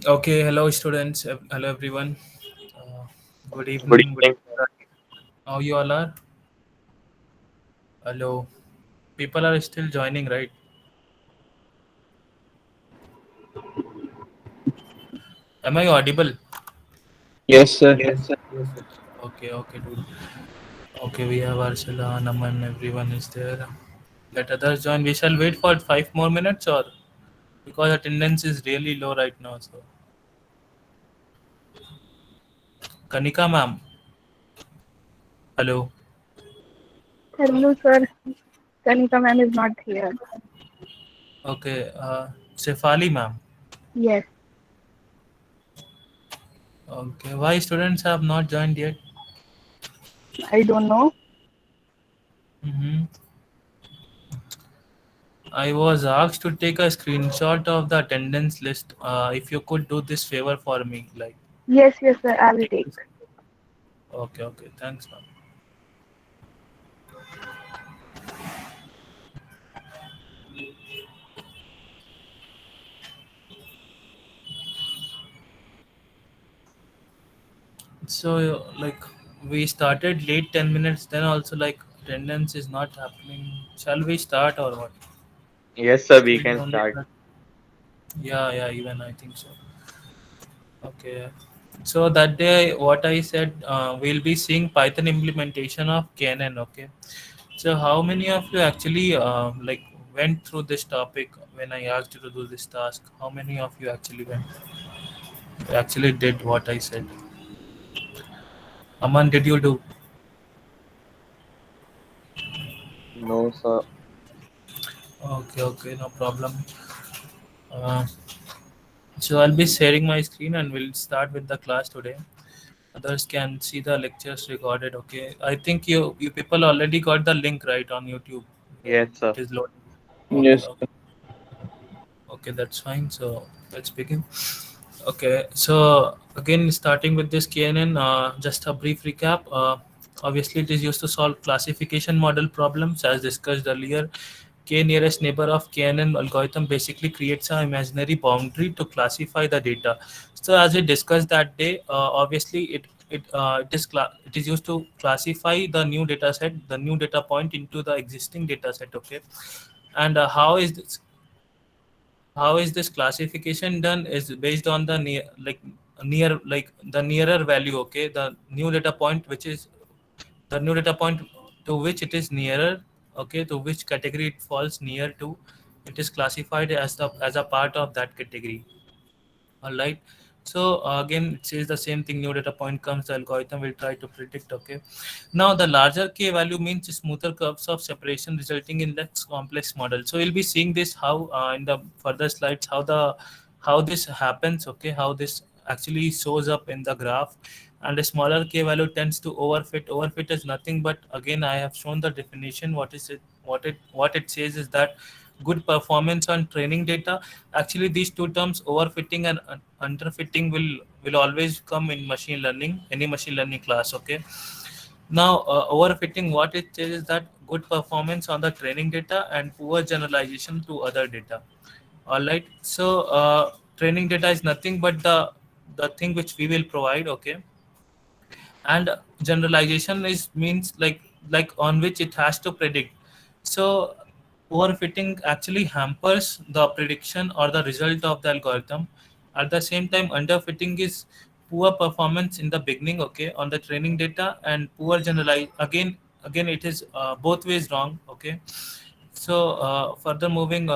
Okay, hello students. Hello everyone. Uh, Good Good evening. Good evening. evening. How you all are? Hello. People are still joining, right? Am I audible? Yes, sir. Yes, sir. Yes, sir. Okay, okay, dude. Okay, we have Arshila, Naman, everyone is there. Let others join. We shall wait for 5 more minutes or because attendance is really low right now. So, Kanika ma'am. Hello. Hello, sir. Kanika ma'am is not here. Okay. Sefali ma'am. Yes, Okay. Why students have not joined yet? I don't know. Mm-hmm. I was asked to take a screenshot of the attendance list. If you could do this favor for me, like Yes, yes, sir. I will take take. this. Okay, okay. Thanks, ma'am. So, like, we started late 10 minutes. Then also, like, attendance is not happening. Shall we start or what? Yes, sir. We Still can only. start. Yeah, yeah. Even I think so. Okay. So that day, what I said, we'll be seeing Python implementation of Canon. Okay. So how many of you actually like went through this topic when I asked you to do this task? How many of you actually did what I said? Aman, did you do? No, sir. Okay, okay, no problem. Uh, so I'll be sharing my screen and we'll start with the class today. Others can see the lectures recorded. Okay, I think you people already got the link right on YouTube. Yes, sir. It is loading. Okay, Yes. okay. Okay, that's fine. So let's begin. Okay, so again, starting with this KNN, just a brief recap. Obviously, it is used to solve classification model problems as discussed earlier. K nearest neighbor of KNN algorithm basically creates an imaginary boundary to classify the data. So as we discussed that day, obviously it is used to classify the new data set, the new data point into the existing data set. Okay, and how is this classification done is based on the near like the nearer value. Okay, the new data point which is the new data point to which it is nearer. Okay, to which category it falls near to, it is classified as a part of that category. All right. So again, it says the same thing. New data point comes, the algorithm will try to predict. Okay. Now the larger k value means smoother curves of separation, resulting in less complex model. So we'll be seeing this how in the further slides how this happens. Okay, how this actually shows up in the graph. And a smaller k value tends to overfit. Overfit is nothing but, again, I have shown the definition. What is it? What it says is that good performance on training data. Actually, these two terms, overfitting and underfitting, will always come in machine learning, any machine learning class. Okay. Now, overfitting, what it says is that good performance on the training data and poor generalization to other data. All right. So, training data is nothing but the thing which we will provide. Okay, and generalization is means like on which it has to predict. So overfitting actually hampers the prediction or the result of the algorithm. At the same time, underfitting is poor performance in the beginning, okay, on the training data, and poor generalize, again it is both ways wrong. Okay. So further moving,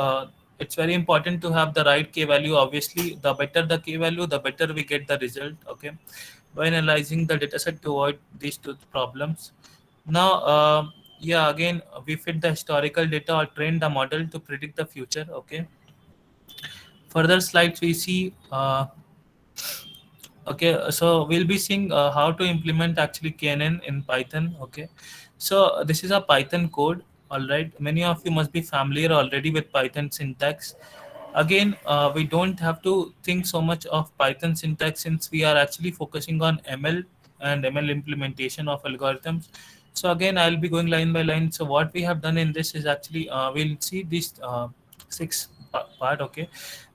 it's very important to have the right k value. Obviously, the better the k value, the better we get the result. Okay, by analyzing the dataset to avoid these two problems. Now, yeah, again, we fit the historical data or train the model to predict the future. Okay, further slides we see. Okay, so we'll be seeing how to implement actually KNN in Python. Okay, so this is a Python code. All right, many of you must be familiar already with Python syntax. Again, we don't have to think so much of Python syntax since we are actually focusing on ML and ML implementation of algorithms. So again, I'll be going line by line. So what we have done in this is actually we'll see these six part. Okay,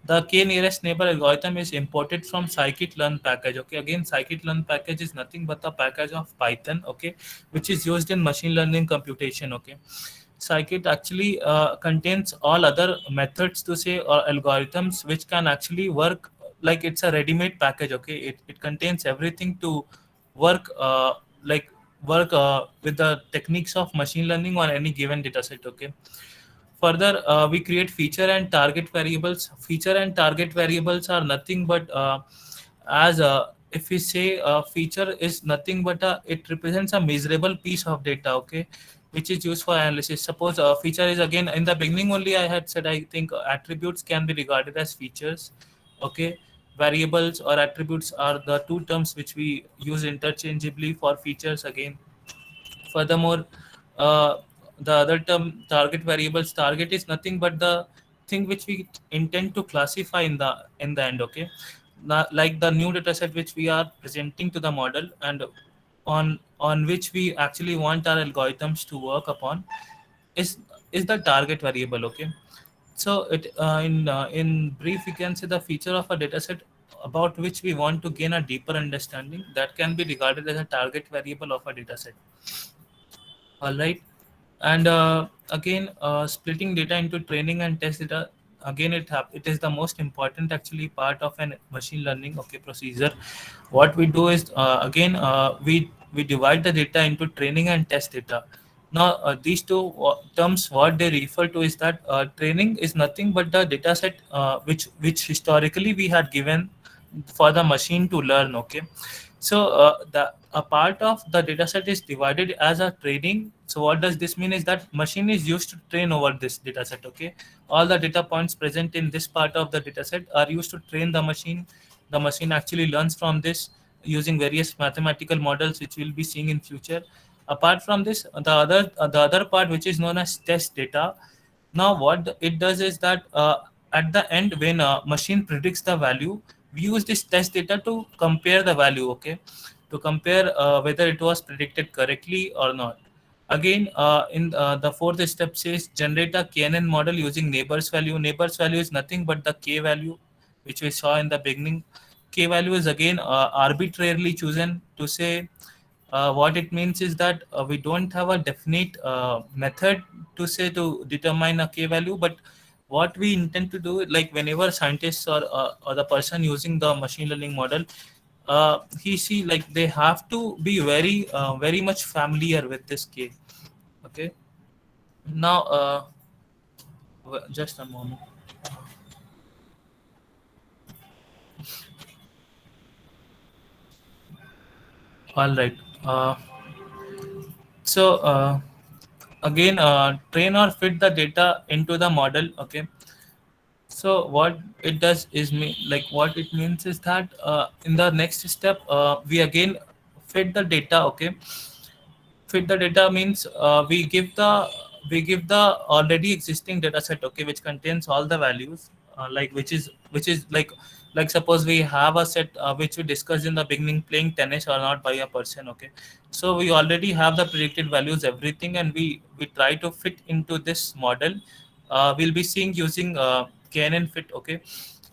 the k nearest neighbor algorithm is imported from scikit-learn package. Okay, again scikit-learn package is nothing but a package of Python. Okay, which is used in machine learning computation. Okay, scikit actually contains all other methods to say or algorithms which can actually work like it's a ready-made package. Okay, it contains everything to work like work with the techniques of machine learning on any given data set. Okay, further we create feature and target variables. Feature and target variables are nothing but as if we say feature is nothing but it represents a measurable piece of data. Okay, which is used for analysis. Suppose a feature is, again in the beginning only I had said I think attributes can be regarded as features. Okay, variables or attributes are the two terms which we use interchangeably for features. Again, furthermore, uh, the other term target variables, target is nothing but the thing which we intend to classify in the end. Okay, like the new data set which we are presenting to the model and on which we actually want our algorithms to work upon is the target variable. Okay, so in brief we can say the feature of a data set about which we want to gain a deeper understanding, that can be regarded as a target variable of a data set. All right. And again, splitting data into training and test data. Again, it is the most important actually part of an machine learning, okay, procedure. What we do is again we divide the data into training and test data. Now these two terms, what they refer to is that training is nothing but the data set which historically we had given for the machine to learn. Okay, so the a part of the dataset is divided as a training. So what does this mean is that machine is used to train over this dataset. Okay, all the data points present in this part of the dataset are used to train the machine. The machine actually learns from this using various mathematical models which we'll be seeing in future. Apart from this, the other part which is known as test data. Now what it does is that at the end when a machine predicts the value, we use this test data to compare the value. Okay, to compare whether it was predicted correctly or not. Again, in the fourth step says generate a KNN model using neighbors value. Neighbors value is nothing but the k value which we saw in the beginning. K value is again arbitrarily chosen to say. What it means is that we don't have a definite method to say to determine a k value, but what we intend to do, like whenever scientists or the person using the machine learning model, he see like they have to be very much familiar with this k. Okay, now just a moment. All right. So again train or fit the data into the model. Okay, so what it does is like what it means is that in the next step we again fit the data. Okay, fit the data means we give the already existing data set. Okay, which contains all the values like which is like suppose we have a set which we discussed in the beginning, playing tennis or not by a person. Okay, so we already have the predicted values, everything, and we try to fit into this model. We'll be seeing using knn fit. Okay,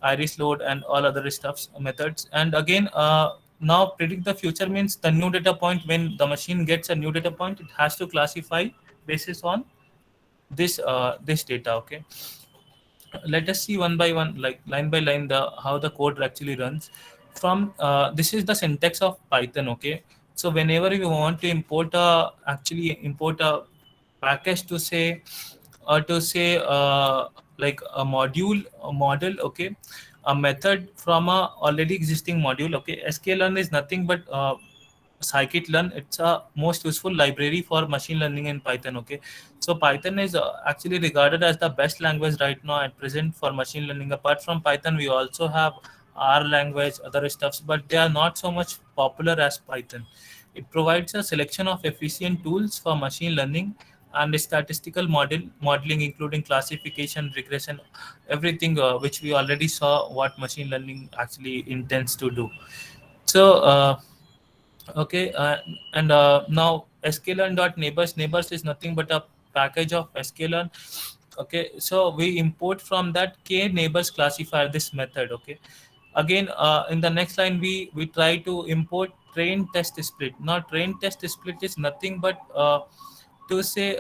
iris load and all other stuffs methods. And again now predict the future means the new data point. When the machine gets a new data point, it has to classify basis on this data. Okay, let us see one by one, like line by line, the how the code actually runs. From this is the syntax of Python. Okay, so whenever you want to import a package to say or to say like a model. Okay, a method from a already existing module. Okay, sklearn is nothing but scikit-learn. It's a most useful library for machine learning in Python. Okay, so Python is actually regarded as the best language right now at present for machine learning. Apart from Python, we also have R language, other stuffs, but they are not so much popular as Python. It provides a selection of efficient tools for machine learning and statistical modeling, including classification, regression, everything which we already saw what machine learning actually intends to do. So okay, and now sklearn.neighbors. Neighbors is nothing but a package of sklearn. Okay, so we import from that k neighbors classifier this method. Okay, again in the next line we try to import train test split. Now train test split is nothing but to say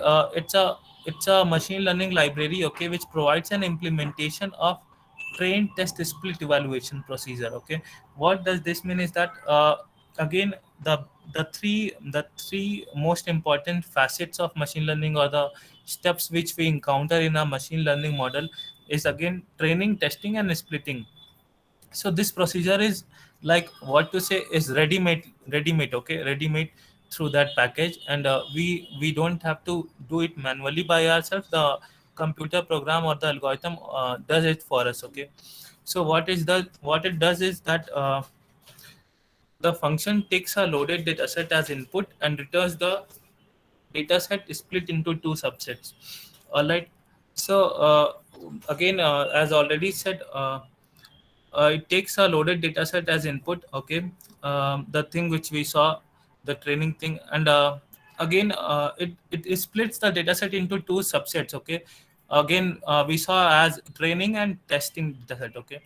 it's a machine learning library, okay, which provides an implementation of train test split evaluation procedure. Okay, what does this mean is that again the three most important facets of machine learning, or the steps which we encounter in a machine learning model, is again training, testing, and splitting. So this procedure is like, what to say, is ready made, okay, ready made through that package. And we don't have to do it manually by ourselves. The computer program or the algorithm does it for us. Okay, so what it does is that the function takes a loaded data set as input and returns the data set split into two subsets. All right. So again, as already said, it takes a loaded data set as input. Okay, the thing which we saw, the training thing, and again it splits the data set into two subsets. Okay, again we saw as training and testing data set. Okay,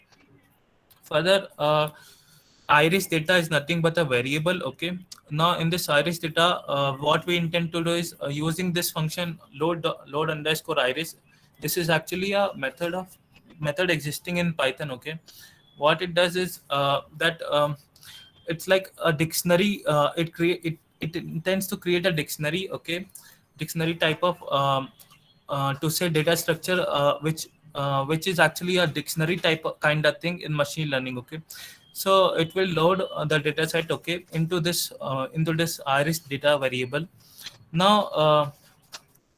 further iris data is nothing but a variable. Okay, now in this iris data, what we intend to do is using this function load underscore iris. This is actually a method existing in Python. Okay, what it does is that it's like a dictionary. It intends to create a dictionary. Okay, dictionary type of to say data structure, which is actually a dictionary type of kind of thing in machine learning. Okay, so it will load the data set, okay, into this iris data variable. Now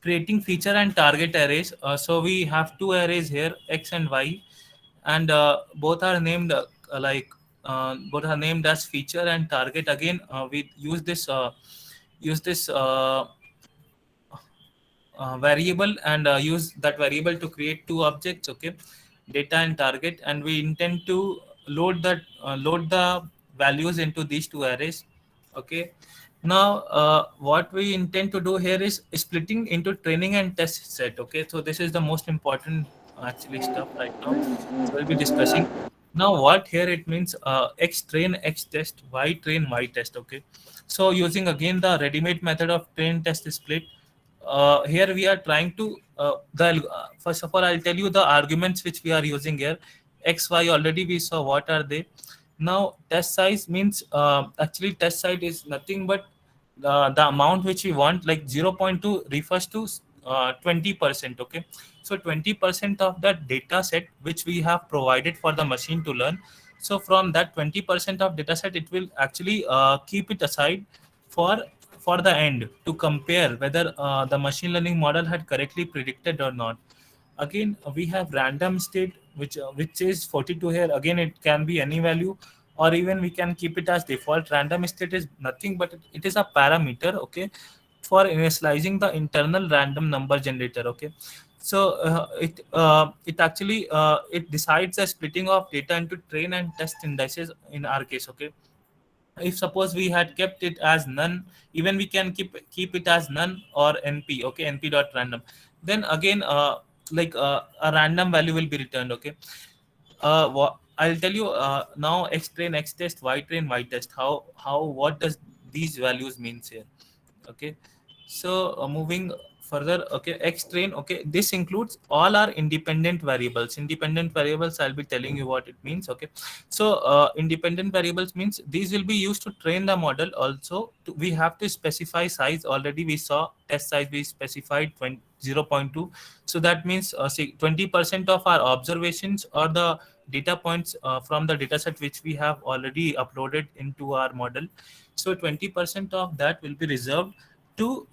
creating feature and target arrays. So we have two arrays here, x and y, and both are named both are named as feature and target. Again we use this variable, and use that variable to create two objects. Okay, data and target, and we intend to load the values into these two arrays. Okay, now what we intend to do here is splitting into training and test set. Okay, so this is the most important actually stuff right now, so we'll be discussing. Now what here it means, x train x test, y train y test. Okay, so using again the ready-made method of train test split, here we are trying to first of all I'll tell you the arguments which we are using here. X, y, already we saw what are they. Now test size means, actually test size is nothing but the amount which we want, like 0.2 refers to 20%. Okay, so 20% of that data set which we have provided for the machine to learn. So from that 20% of data set, it will actually keep it aside for the end, to compare whether the machine learning model had correctly predicted or not. Again we have random state, which is 42 here. Again it can be any value, or even we can keep it as default. Random state is nothing but it is a parameter, okay, for initializing the internal random number generator. Okay, so it actually it decides the splitting of data into train and test indices in our case. Okay, if suppose we had kept it as none, even we can keep it as none or np. Okay, np dot random, then again a random value will be returned. Okay, I'll tell you now, x train x test, y train y test, how what does these values means here. Okay, so moving further. Okay, x train, okay, this includes all our independent variables. I'll be telling you what it means. Okay, so independent variables means these will be used to train the model. Also we have to specify size. Already we saw test size we specified 0.2. So that means 20% of our observations or the data points from the data set which we have already uploaded into our model. So 20% of that will be reserved to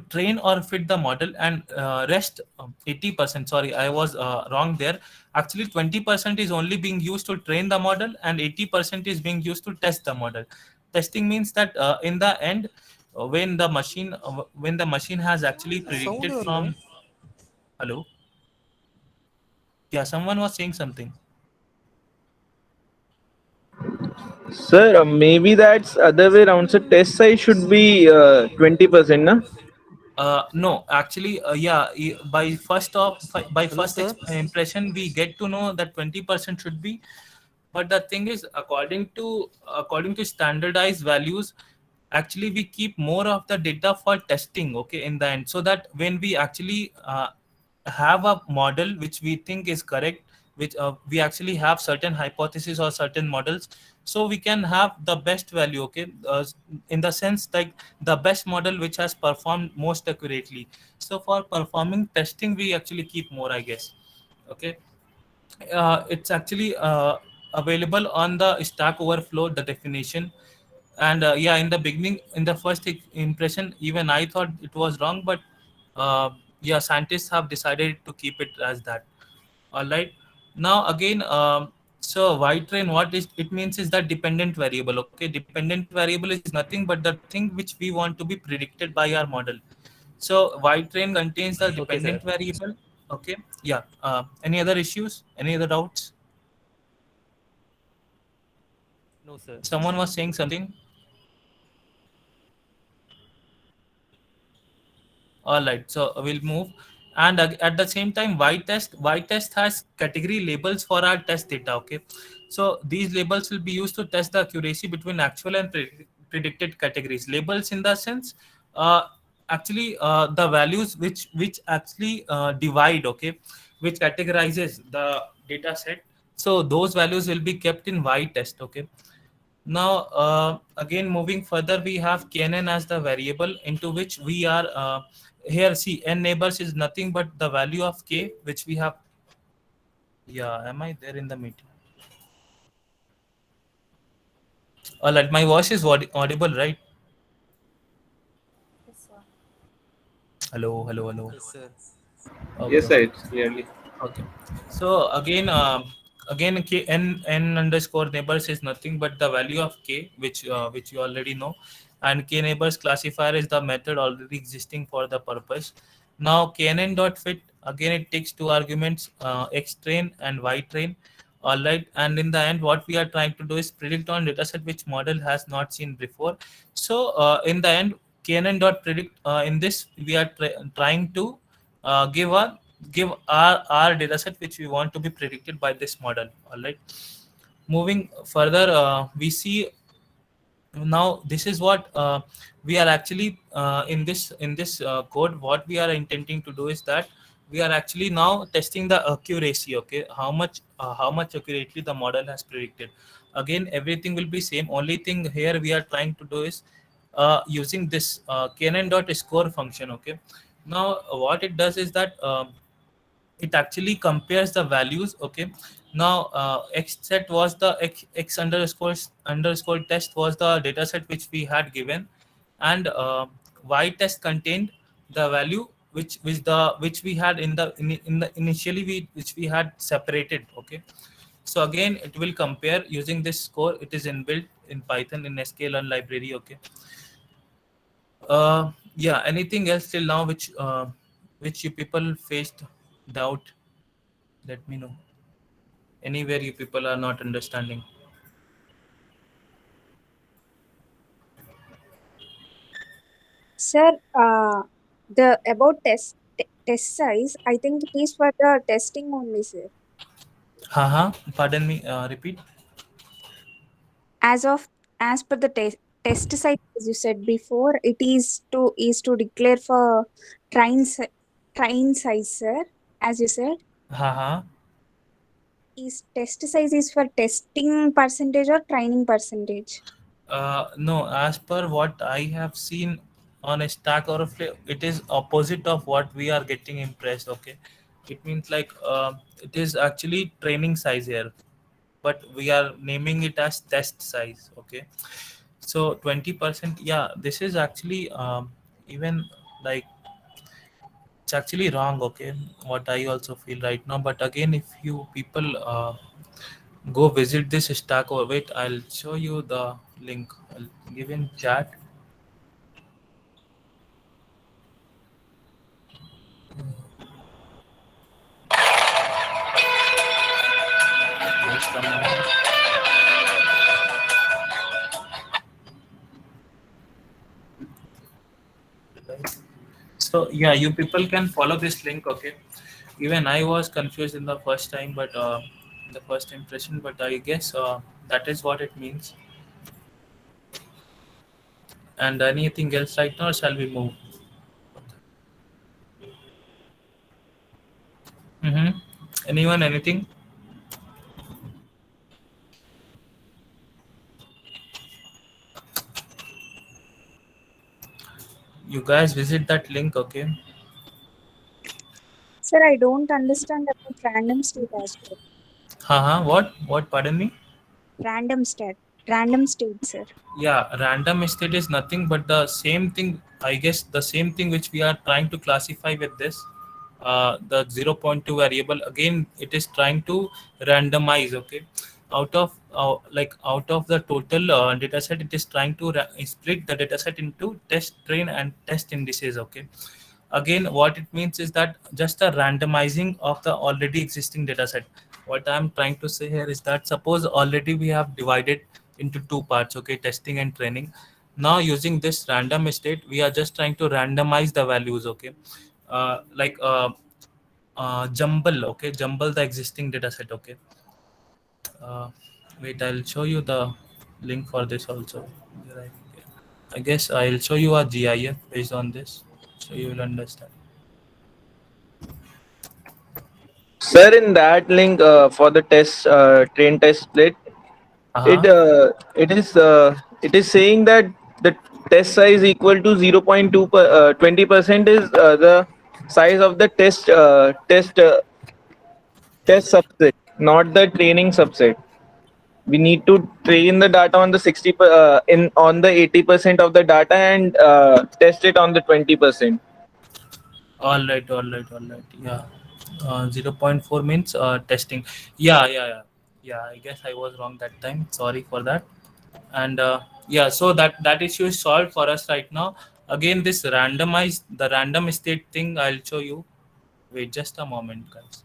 train or fit the model, and rest 80%, sorry, I was wrong there. Actually 20% is only being used to train the model, and 80% is being used to test the model. Testing means that in the end, when the machine has actually Sound predicted valla. from. Hello. Yeah, someone was saying something. Sir, maybe that's other way around. So test size should be 20%, na? No, actually, yeah. By by Hello, first sir. impression, we get to know that 20% should be. But the thing is, according to standardized values, actually we keep more of the data for testing. Okay, in the end, so that when we actually have a model which we think is correct, which we actually have certain hypotheses or certain models, so we can have the best value. Okay, in the sense like the best model which has performed most accurately. So for performing testing we actually keep more, I guess. Okay, it's actually available on the Stack Overflow, the definition. And yeah, in the beginning, in the first impression, even I thought it was wrong, but uh, yeah, scientists have decided to keep it as that. All right. Now again, so white train, what is it means is that dependent variable. Okay, dependent variable is nothing but the thing which we want to be predicted by our model. So white train contains the Okay, dependent sir. variable. Okay. Yeah. Any other issues? Any other doubts? No, sir. Someone was saying something. All right, so we'll move. And at the same time, y test has category labels for our test data. Okay, so these labels will be used to test the accuracy between actual and predicted categories. Labels in the sense, uh, actually the values which actually divide. Okay, which categorizes the data set. So those values will be kept in y test. Okay. Now, again, moving further, we have kn as the variable into which we are here. See, n neighbors is nothing but the value of k, which we have. Yeah, am I there in the meeting? All right, my voice is audible, right? Hello, hello, hello. Yes, sir. Okay, Yes, sir. okay. It's clearly. Okay. So again, again, n underscore neighbors is nothing but the value of k, which you already know, and k neighbors classifier is the method already existing for the purpose. Now knn dot fit, again it takes two arguments, x train and y train. All right, and in the end, what we are trying to do is predict on dataset which model has not seen before. So in the end, knn dot predict, in this we are trying to give our data set which we want to be predicted by this model. All right, moving further, we see now this is what we are actually in this code. What we are intending to do is that we are actually now testing the accuracy. Okay, how much accurately the model has predicted. Again, everything will be same. Only thing here we are trying to do is using this knn dot score function. Okay, now what it does is that it actually compares the values. Okay, now x set was the x underscore test was the data set which we had given, and y test contained the value which we had in the initially we which we had separated. Okay, so again it will compare using this score. It is inbuilt in Python in sklearn library. Okay, yeah, anything else till now which you people faced doubt? Let me know. Anywhere you people are not understanding. Sir, the about test size, I think it is for the testing only, sir. Haha, pardon me, repeat. As of as per the test size, as you said before, it is to declare for train size, sir. As you said, Haha. is test size is for testing percentage or training percentage? No, as per what I have seen on a Stack Overflow, it is opposite of what we are getting impressed. Okay, it means like it is actually training size here, but we are naming it as test size. Okay, so 20%. Yeah, this is actually even like it's actually wrong. Okay, what I also feel right now. But again, if you people go visit this Stack, or wait, I'll show you the link. I'll give in chat. Just a moment. So yeah, you people can follow this link. Okay, even I was confused in the first time, but the first impression, but I guess that is what it means. And anything else right now, or shall we move? Mm-hmm. Anyone, anything? You guys visit that link, okay? Sir, I don't understand about random state as well. Haha, what? What? Pardon me? Random state. Random state, sir. Yeah, random state is nothing but the same thing. I guess the same thing which we are trying to classify with this. The zero point 0.2 variable, again it is trying to randomize, okay, out of the total data set, it is trying to split the data set into test train and test indices, okay. Again, what it means is that just a randomizing of the already existing data set. What I'm trying to say here is that suppose already we have divided into two parts, okay, testing and training. Now using this random state, we are just trying to randomize the values, okay. Like jumble, okay, jumble the existing data set, okay. Wait, I'll show you the link for this also. I guess I'll show you a GIF based on this, so you will understand. Sir, in that link for the test train test split, Uh-huh. it is saying that the test size equal to 0.2 20% is the size of the test subset, not the training subset. We need to train the data on the 80% of the data and test it on the 20%. All right, all right, all right. Yeah. 0.4 means testing. Yeah. I guess I was wrong that time. Sorry for that. And yeah, so that issue is solved for us right now. Again, the random state thing, I'll show you. Wait just a moment, guys.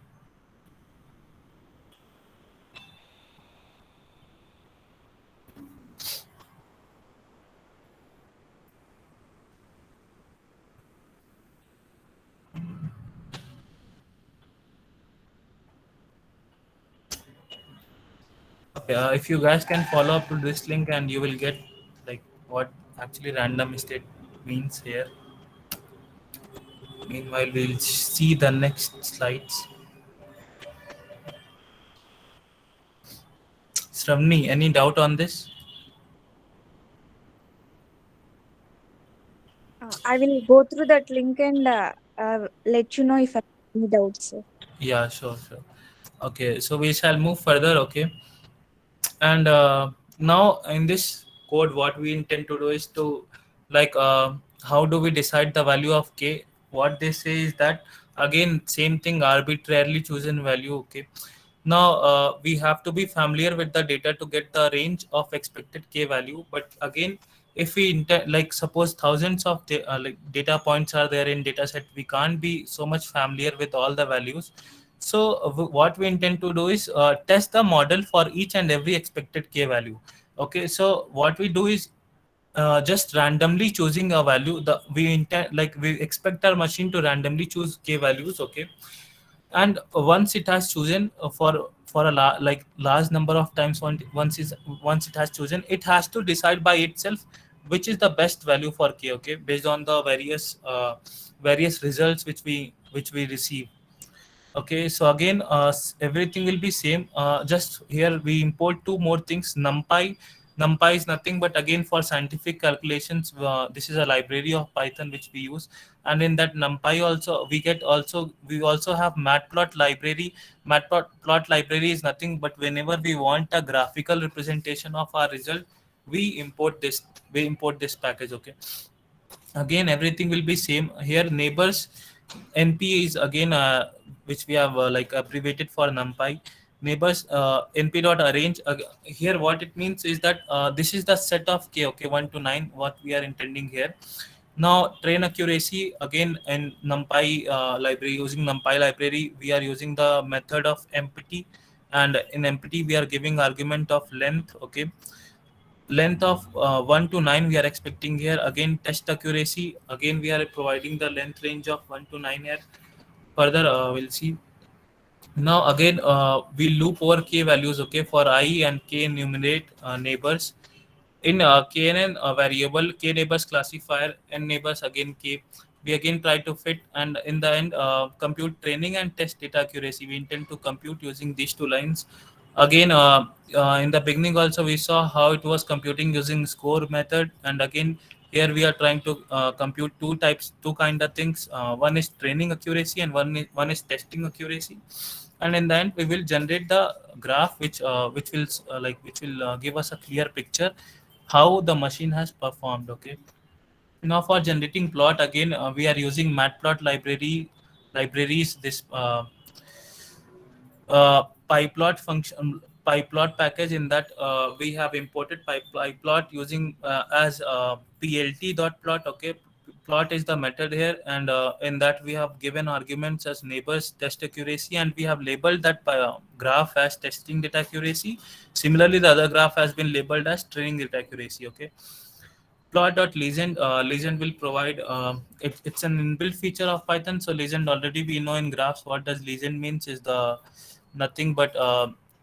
Okay, if you guys can follow up to this link, and you will get like what actually random state means here. Meanwhile, we'll see the next slides. Shravani, any doubt on this? I will go through that link and let you know if I have any doubts, sir. Yeah, sure. Okay, so we shall move further, okay. And now in this code, what we intend to do is to like how do we decide the value of k? What they say is that, again, same thing, arbitrarily chosen value, okay. Now we have to be familiar with the data to get the range of expected k value. But again, if we like suppose thousands of like data points are there in data set, we can't be so much familiar with all the values. So what we intend to do is test the model for each and every expected k value, okay. So what we do is just randomly choosing a value. We intend, like, we expect our machine to randomly choose k values, okay. And once it has chosen for a like large number of times, once it has chosen, it has to decide by itself which is the best value for k, okay, based on the various results which we receive. Okay, so again, everything will be same. Just here we import two more things. NumPy is nothing but, again, for scientific calculations. This is a library of Python which we use, and in that NumPy also we also have Matplot library. Matplot library is nothing but whenever we want a graphical representation of our result, we import this package. Okay, again everything will be same here. Neighbors np is again which we have like abbreviated for numpy. Neighbors np dot arrange, here what it means is that this is the set of k, okay, 1 to 9, what we are intending here. Now train accuracy, again in numpy library, using numpy library, we are using the method of empty, and in empty we are giving argument of length, okay. length of 1 to 9 we are expecting here. Again, test accuracy, again we are providing the length range of 1 to 9 here. Further we'll see. Now again we loop over k values, okay, for I and k enumerate neighbors. In knn variable k neighbors classifier and neighbors again k, we again try to fit, and in the end compute training and test data accuracy. We intend to compute using these two lines. Again in the beginning also we saw how it was computing using score method, and again here we are trying to compute two kind of things. One is training accuracy and one is testing accuracy. And in the end we will generate the graph which will give us a clear picture how the machine has performed. Okay, now for generating plot, again we are using matplot libraries, this pyplot function, pyplot package. In that we have imported pyplot using as plt.plot. Okay, plot is the method here, and in that we have given arguments as neighbors, test accuracy, and we have labeled that graph as testing data accuracy. Similarly, the other graph has been labeled as training data accuracy. Okay, plot.legend, legend will provide it's an inbuilt feature of Python. So legend, already we know in graphs what does legend means, is the nothing but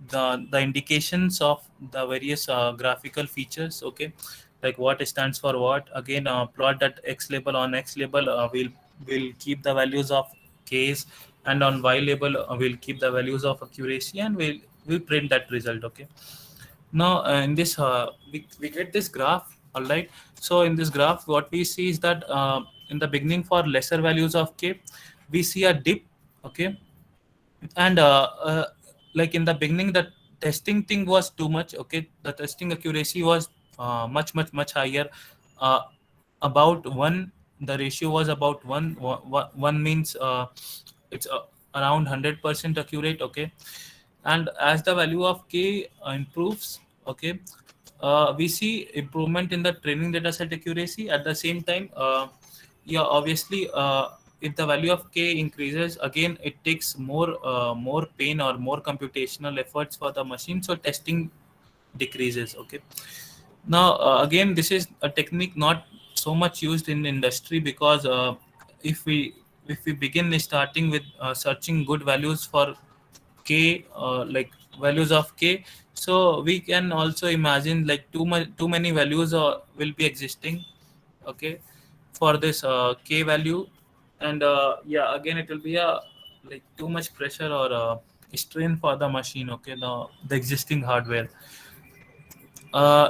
the indications of the various graphical features. Okay, like what stands for what. Again plot that x label, on x label will keep the values of k's, and on y label we'll keep the values of accuracy, and we'll print that result. Okay, now in this we get this graph. All right, so in this graph what we see is that in the beginning for lesser values of k we see a dip. Okay, and like in the beginning the testing thing was too much. Okay, the testing accuracy was much higher, uh, about 1. The ratio was about 1. 1 means it's around 100% accurate. Okay, and as the value of k improves, okay, we see improvement in the training data set accuracy. At the same time yeah, obviously if the value of k increases, again it takes more pain or more computational efforts for the machine, so testing decreases. Okay, now again this is a technique not so much used in industry, because if we begin starting with searching good values for k, like values of k, so we can also imagine like too many values will be existing. Okay, for this k value, and yeah, again it will be a like too much pressure or strain for the machine. Okay, the existing hardware.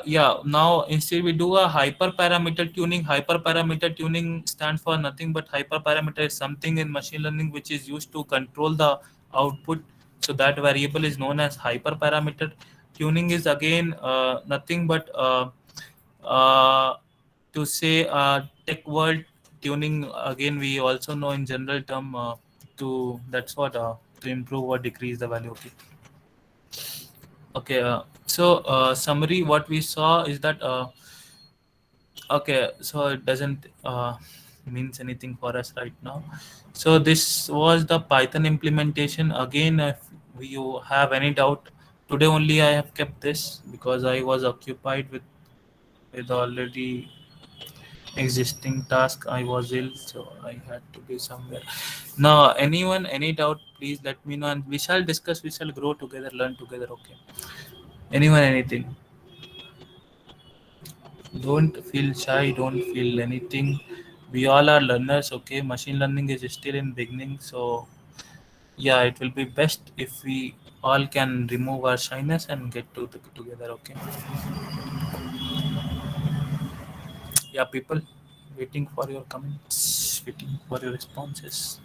Yeah, now instead we do a hyperparameter tuning. Hyperparameter tuning stands for nothing but hyperparameter is something in machine learning which is used to control the output. So that variable is known as hyperparameter. Tuning is again nothing but uh, to say tech world tuning. Again, we also know in general term to that's what to improve or decrease the value. Okay. Okay, so summary, what we saw is that okay, so it doesn't means anything for us right now. So this was the Python implementation. Again, if you have any doubt, today only I have kept this because I was occupied with already existing task. I was ill, so I had to be somewhere. Now, anyone, any doubt, please let me know, and we shall discuss. We shall grow together, learn together. Okay. Anyone, anything? Don't feel shy. Don't feel anything. We all are learners. Okay. Machine learning is still in beginning, so yeah, it will be best if we all can remove our shyness and get together. Okay. Yeah, people, waiting for your comments, waiting for your responses.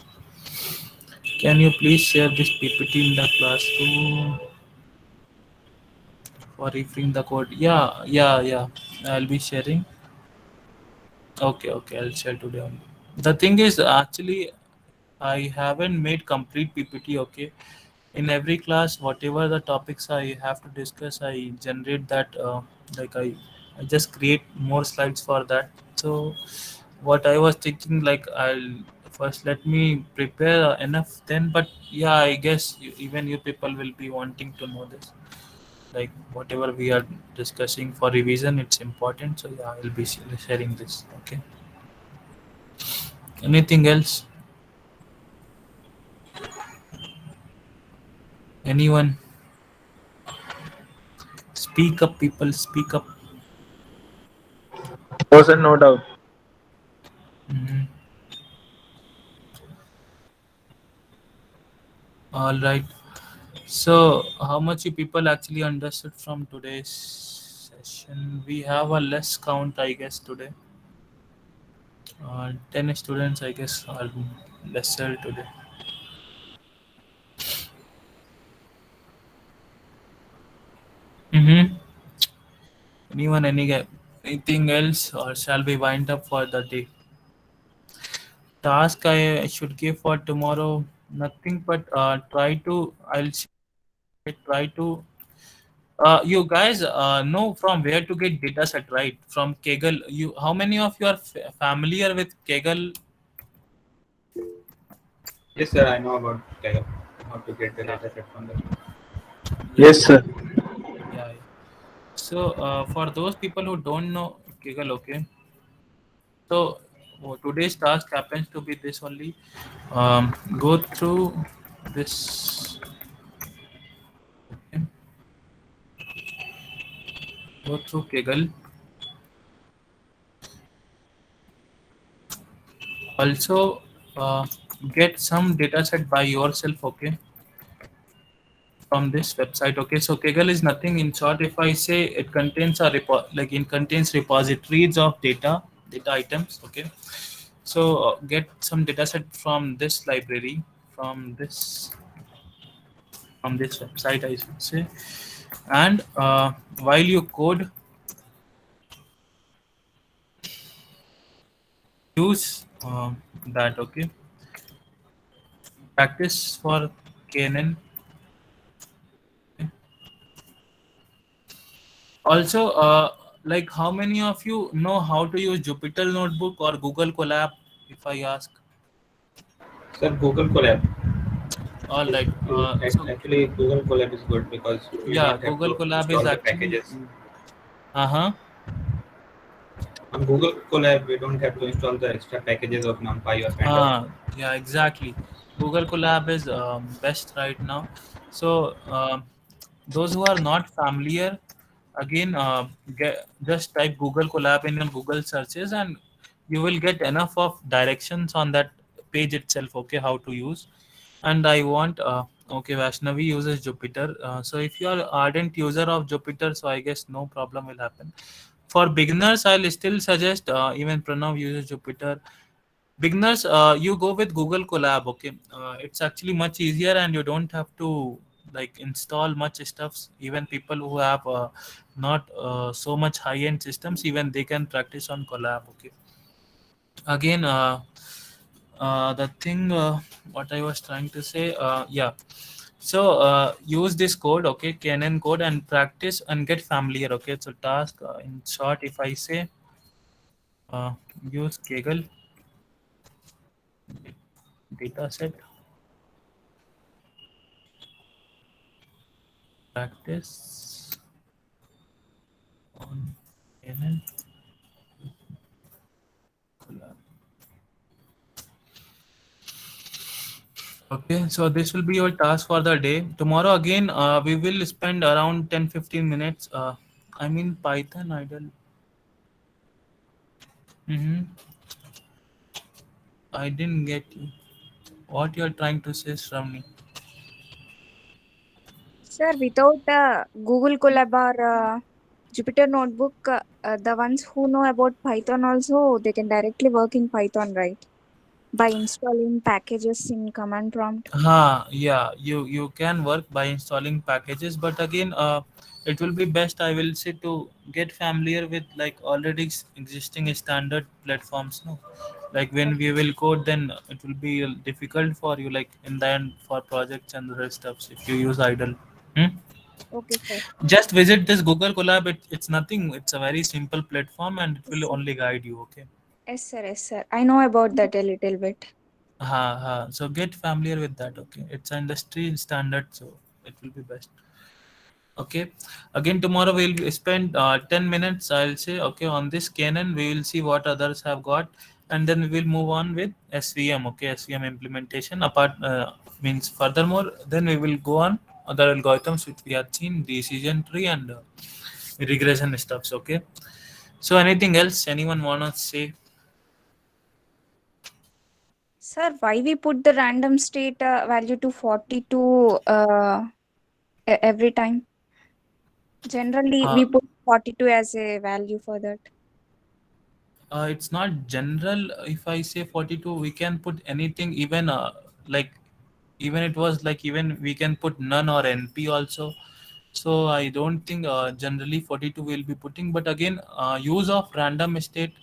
Can you please share this PPT in the classroom for referring the code? Yeah. I'll be sharing. Okay. I'll share today only. The thing is, actually, I haven't made complete PPT. Okay, in every class, whatever the topics I have to discuss, I generate that. Like I just create more slides for that. So, what I was thinking, like I'll first let me prepare enough then. But yeah, I guess even you people will be wanting to know this. like whatever we are discussing for revision, it's important. So yeah, I'll be sharing this. Okay. Anything else? Anyone? Speak up, people. Speak up. Person, no doubt. Mhm. All right. So, how much you people actually understood from today's session? We have a less count, I guess, today. 10 students, I guess, are lesser today. Mm-hmm. Anyone, anything else, or shall we wind up for the day? Task I should give for tomorrow, nothing but try to. You guys know from where to get data set, right? From Kaggle. How many of you are familiar with Kaggle? Yes, sir, I know about Kaggle, how to get the Yeah. data set from there. Yeah. Yes, sir. Yeah. So for those people who don't know Kaggle, okay. So today's task happens to be this only. Go through this. Okay. Go through Kaggle. Also, get some data set by yourself. Okay. From this website. Okay, so Kaggle is nothing in short. If I say it contains it contains repositories of data items. Okay, so get some data set from this library, from this from this website, I should say. And while you code, use that. Okay, practice for KNN. Also, like how many of you know how to use Jupyter Notebook or Google Colab? If I ask, Sir, Google Colab. all right. So Actually, Google Colab is good because we yeah, don't have Google to Colab is install the actually. packages. Uh-huh. On Google Colab, we don't have to install the extra packages of NumPy or Pandas. Yeah, exactly. Google Colab is best right now. So those who are not familiar, again, just type Google Colab in your Google searches, and you will get enough of directions on that page itself. Okay, how to use. And I want okay, Vaishnavi uses Jupyter. So if you are ardent user of Jupyter, so I guess no problem will happen. For beginners, I'll still suggest even Pranav uses Jupyter. Beginners, you go with Google Colab. Okay, it's actually much easier, and you don't have to like install much stuffs. Even people who have not so much high-end systems, even they can practice on Colab. Okay, again, the thing what I was trying to say, yeah. So use this code, okay, Canon code, and practice and get familiar. Okay, so task in short, if I say use Kaggle dataset, practice on Canon collab. Okay, so this will be your task for the day. Tomorrow again, we will spend around 10-15 minutes. I mean Python idle. Mm-hmm. I didn't get you. What you're trying to say, Shravani? Sir, without Google Colab or Jupyter Notebook, the ones who know about Python also, they can directly work in Python, right? By installing packages in command prompt. Yeah, you can work by installing packages, but again, it will be best, I will say, to get familiar with like already existing standard platforms. No, like when we will code, then it will be difficult for you, like in the end for projects and the rest stuffs if you use idle. Hmm? Okay, sir. Just visit this Google Colab. It's nothing. It's a very simple platform, and it Yes, will sir. only guide you. Okay. Yes, sir. Yes, sir. I know about that a little bit. So get familiar with that. Okay, it's an industry standard, so it will be best. Okay, again tomorrow we'll spend 10 minutes, I'll say, okay, on this Canon. We will see what others have got, and then we will move on with SVM. Okay, SVM implementation apart, means furthermore, then we will go on other algorithms which we have seen, decision tree and regression stuffs. Okay, so anything else anyone wanna say? Sir, why we put the random state value to 42 every time? Generally, uh, we put 42 as a value for that. it's not general. If I say 42, we can put anything, even like, even it was like, even we can put none or NP also. So I don't think generally 42 will be putting, but again, use of random state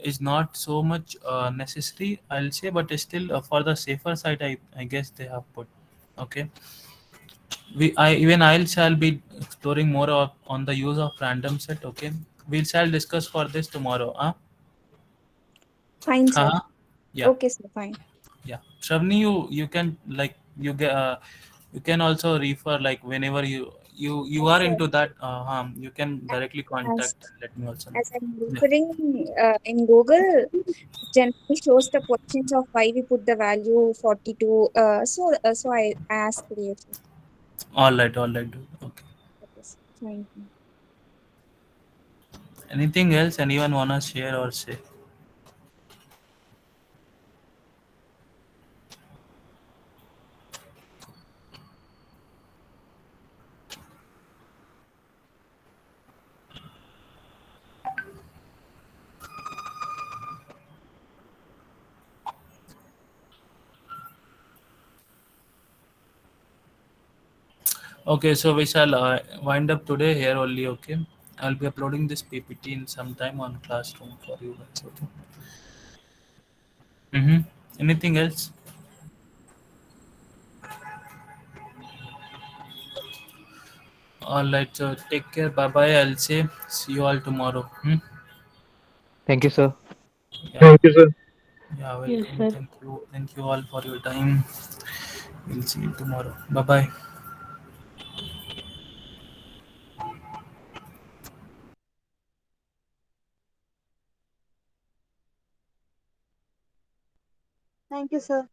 is not so much necessary, I'll say, but still for the safer side, I guess they have put. Okay, I'll shall be exploring more on the use of random set. Okay, we shall discuss for this tomorrow. Fine, sir. Uh-huh. Yeah. Okay, sir, fine. Yeah, Shravani, you can, like, you get you can also refer, like, whenever you Yes, are sir. into that you can directly As, contact and let me also know. as I'm Yeah. referring in Google, generally shows the questions of why we put the value 42. So I asked you. Sir. All right, dude. Okay. Okay, sir. Fine. Anything else anyone wanna share or say? Okay, so we shall wind up today here only. Okay, I'll be uploading this PPT in some time on Classroom for you guys. Okay. Mm-hmm. Anything else? All right, so take care. Bye bye. I'll say see you all tomorrow. Hmm? Thank you, sir. Yeah. Thank you, sir. Yeah, Yes, welcome. sir. Thank you. Thank you all for your time. We'll see you tomorrow. Bye bye. Thank you, sir.